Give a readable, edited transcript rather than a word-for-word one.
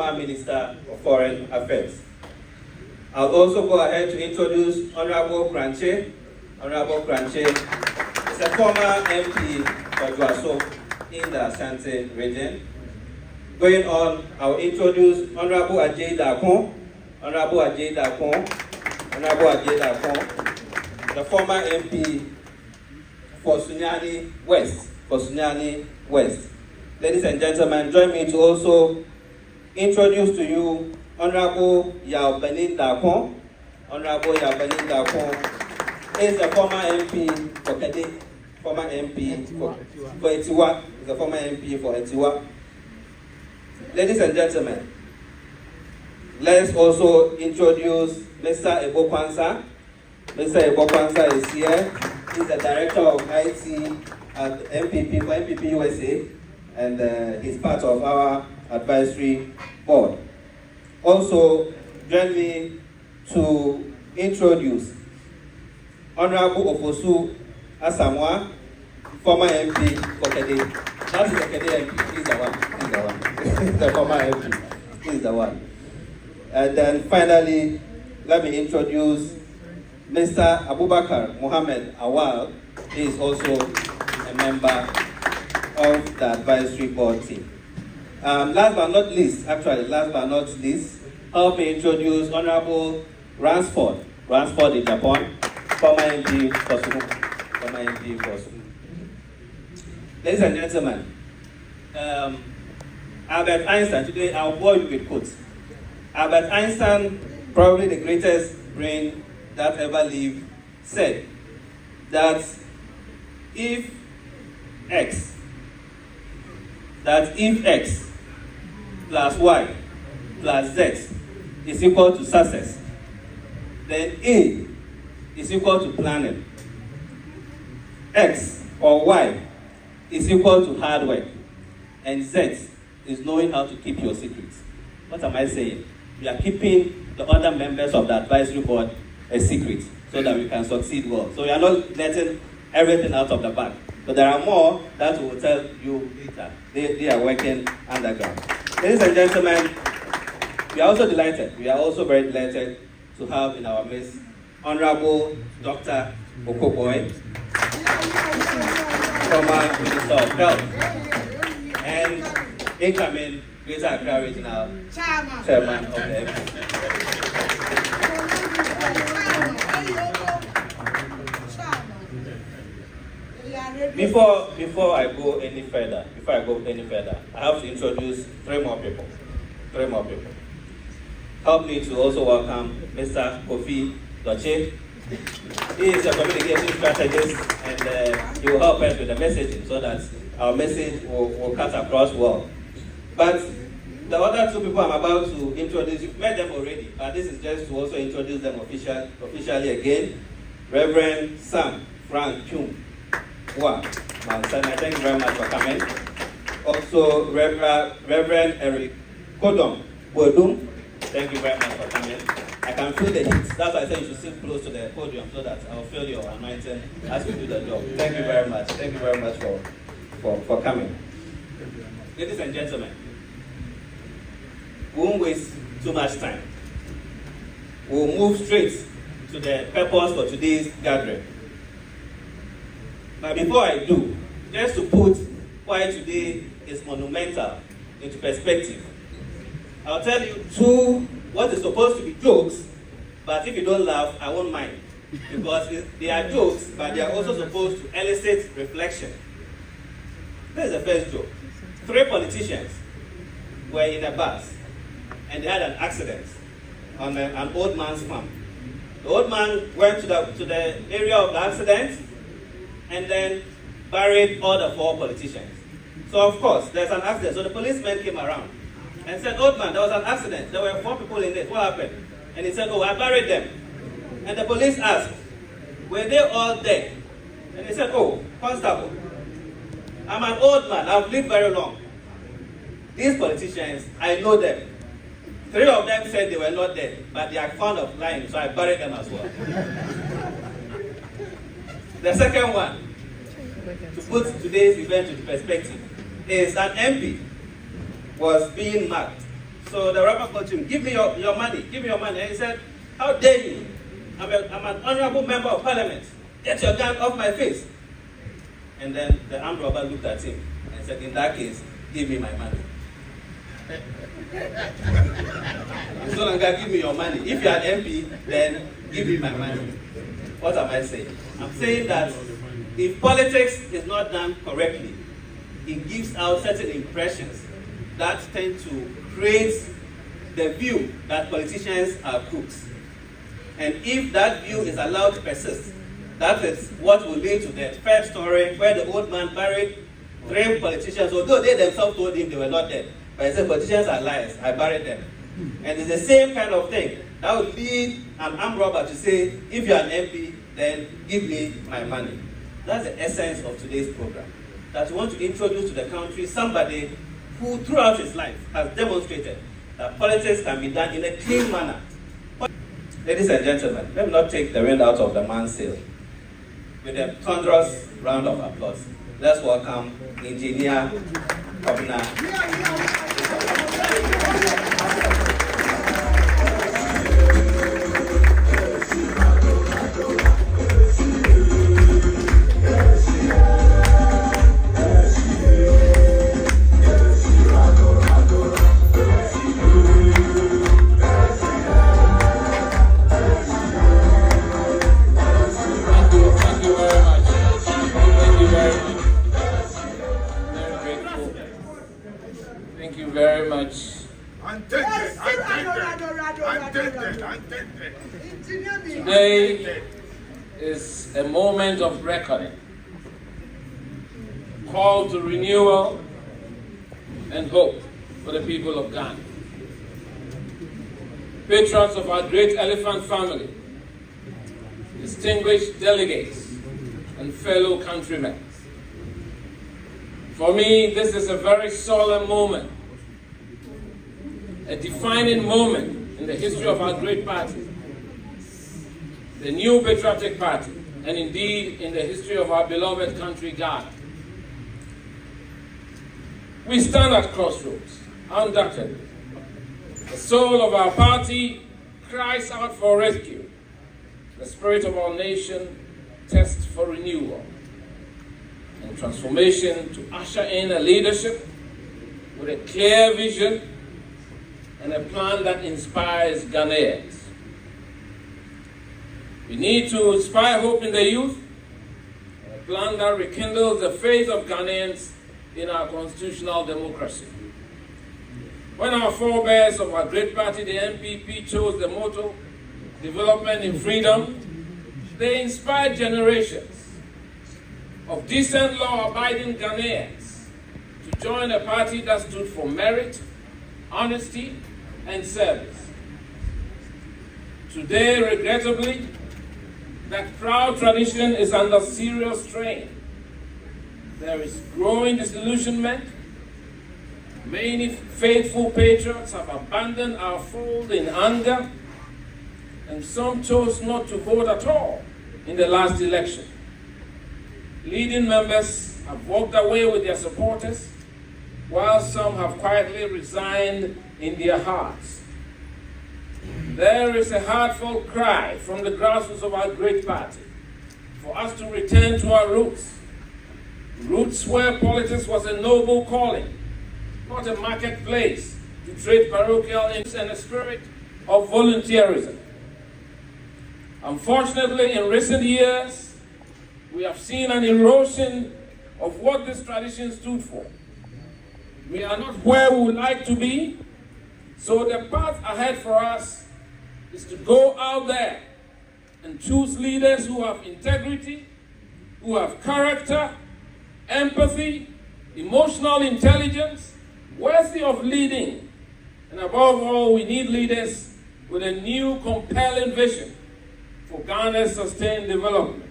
former Minister of Foreign Affairs. I'll also go ahead to introduce Honorable Kranche. Honorable Kranche is a former MP for Juaso in the Ashanti region. Going on, I'll introduce Honorable Agyei Honorable Agyei Honorable Agyei the former MP for Sunyani West. Ladies and gentlemen, join me to also introduce to you Honorable Yao-Benin Dakon. Honorable Yao-Benin Dakon is a former MP for Kede, former MP for Etiwa, is a former MP for Etiwa. Ladies and gentlemen, let's also introduce Mr. Ebo Kwansa. Mr. Ebo Kwansa is here. He's the Director of IT at NPP for NPP USA, and he's part of our advisory board. Also, join me to introduce Honorable Ofosu Asamoah, former MP for Kede. That is the Kede MP. He's the one. The former MP. He's the one. And then finally, let me introduce Mr. Abubakar Mohammed Awal. He is also a member of the advisory board team. Last but not least, help me introduce Honorable Ransford Agyapong, former MP for Sumu. Ladies and gentlemen, Albert Einstein, today I'll bore you with quotes. Albert Einstein, probably the greatest brain that ever lived, said that if X plus Y plus Z is equal to success, then A is equal to planning, X or Y is equal to hard work, and Z is knowing how to keep your secrets. What am I saying? We are keeping the other members of the advisory board a secret so that we can succeed well. So we are not letting everything out of the bag. But there are more that we will tell you later. They are working underground. Ladies and gentlemen, we are also very delighted to have in our midst Honorable Dr. Okoboy, former Minister of Health, and incoming Greater Accra Regional Chairman of the NPP. Before I go any further, I have to introduce three more people. Help me to also welcome Mr. Kofi Doche. He is a communication strategist, and he will help us with the messaging so that our message will cut across well. But the other two people I'm about to introduce, you've met them already, but this is just to also introduce them officially again. Reverend Sam Frank Chung Wa Mansana, thank you very much for coming. Also, Reverend Eric Kodong Bodum, thank you very much for coming. I can feel the heat. That's why I said you should sit close to the podium so that I'll feel your anointing as we do the job. Thank you very much. Thank you very much for coming. Ladies and gentlemen, we won't waste too much time. We'll move straight to the purpose for today's gathering. Now, before I do, just to put why today is monumental into perspective, I'll tell you two what is supposed to be jokes, but if you don't laugh, I won't mind. Because they are jokes, but they are also supposed to elicit reflection. This is the first joke. 3 politicians were in a bus, and they had an accident on an old man's farm. The old man went to the area of the accident and then buried all the 4 politicians. So of course, there's an accident. So the policeman came around and said, "Old man, there was an accident. There were 4 people in it. What happened?" And he said, "Oh, I buried them." And the police asked, "Were they all dead?" And he said, "Oh, constable, I'm an old man. I've lived very long. These politicians, I know them. 3 of them said they were not dead, but they are fond of lying, so I buried them as well." The second one, to put today's event into perspective, is an MP was being marked So the rapper called him, give me your money, give me your money. And he said, how dare you? I'm an honorable member of parliament. Get your gun off my face. And then the armed robber looked at him and said, in that case, give me my money. It's no longer give me your money. If you're an MP, then give me my money. What am I saying? I'm saying that if politics is not done correctly, it gives out certain impressions that tend to create the view that politicians are crooks. And if that view is allowed to persist, that is what will lead to the first story where the old man buried 3 politicians, although they themselves told him they were not dead. But he said, politicians are liars, I buried them. And it's the same kind of thing. That would lead an armed robber to say, if you're an MP, then give me my money. That's the essence of today's program. That we want to introduce to the country somebody who throughout his life has demonstrated that politics can be done in a clean manner. Ladies and gentlemen, let me not take the wind out of the man's sail. With a thunderous round of applause, let's welcome Engineer Kwabena. Very much. Today is a moment of reckoning, call to renewal and hope for the people of Ghana. Patrons of our great elephant family, distinguished delegates, and fellow countrymen. For me, this is a very solemn moment, a defining moment in the history of our great party, the new patriotic party, and indeed in the history of our beloved country, Ghana. We stand at crossroads, undoubtedly. The soul of our party cries out for rescue. The spirit of our nation tests for renewal and transformation to usher in a leadership with a clear vision and a plan that inspires Ghanaians. We need to inspire hope in the youth, a plan that rekindles the faith of Ghanaians in our constitutional democracy. When our forebears of our great party, the NPP, chose the motto, development in freedom, they inspired generations of decent, law-abiding Ghanaians to join a party that stood for merit, honesty, and service. Today, regrettably, that proud tradition is under serious strain. There is growing disillusionment. Many faithful patriots have abandoned our fold in anger, and some chose not to vote at all in the last election. Leading members have walked away with their supporters, while some have quietly resigned in their hearts. There is a heartfelt cry from the grassroots of our great party for us to return to our roots. Roots where politics was a noble calling, not a marketplace to trade parochial interests and a spirit of volunteerism. Unfortunately, in recent years, we have seen an erosion of what this tradition stood for. We are not where we would like to be, so the path ahead for us is to go out there and choose leaders who have integrity, who have character, empathy, emotional intelligence, worthy of leading. And above all, we need leaders with a new, compelling vision for Ghana's sustained development.